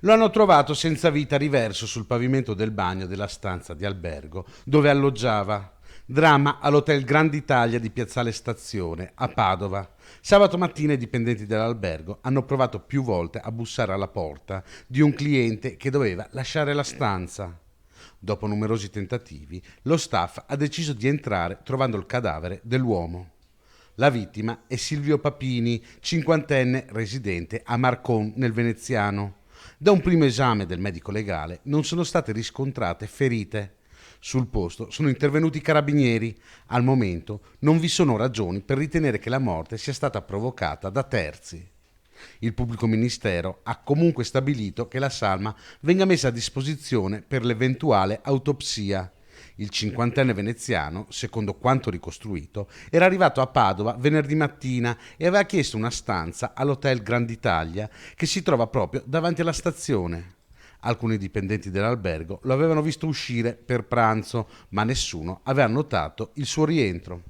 Lo hanno trovato senza vita riverso sul pavimento del bagno della stanza di albergo dove alloggiava. Dramma all'Hotel Grand Italia di Piazzale Stazione, a Padova. Sabato mattina i dipendenti dell'albergo hanno provato più volte a bussare alla porta di un cliente che doveva lasciare la stanza. Dopo numerosi tentativi, lo staff ha deciso di entrare trovando il cadavere dell'uomo. La vittima è Silvio Papini, cinquantenne residente a Marcon nel Veneziano. Da un primo esame del medico legale non sono state riscontrate ferite. Sul posto sono intervenuti i carabinieri. Al momento non vi sono ragioni per ritenere che la morte sia stata provocata da terzi. Il pubblico ministero ha comunque stabilito che la salma venga messa a disposizione per l'eventuale autopsia. Il cinquantenne veneziano, secondo quanto ricostruito, era arrivato a Padova venerdì mattina e aveva chiesto una stanza all'Hotel Grand Italia che si trova proprio davanti alla stazione. Alcuni dipendenti dell'albergo lo avevano visto uscire per pranzo, ma nessuno aveva notato il suo rientro.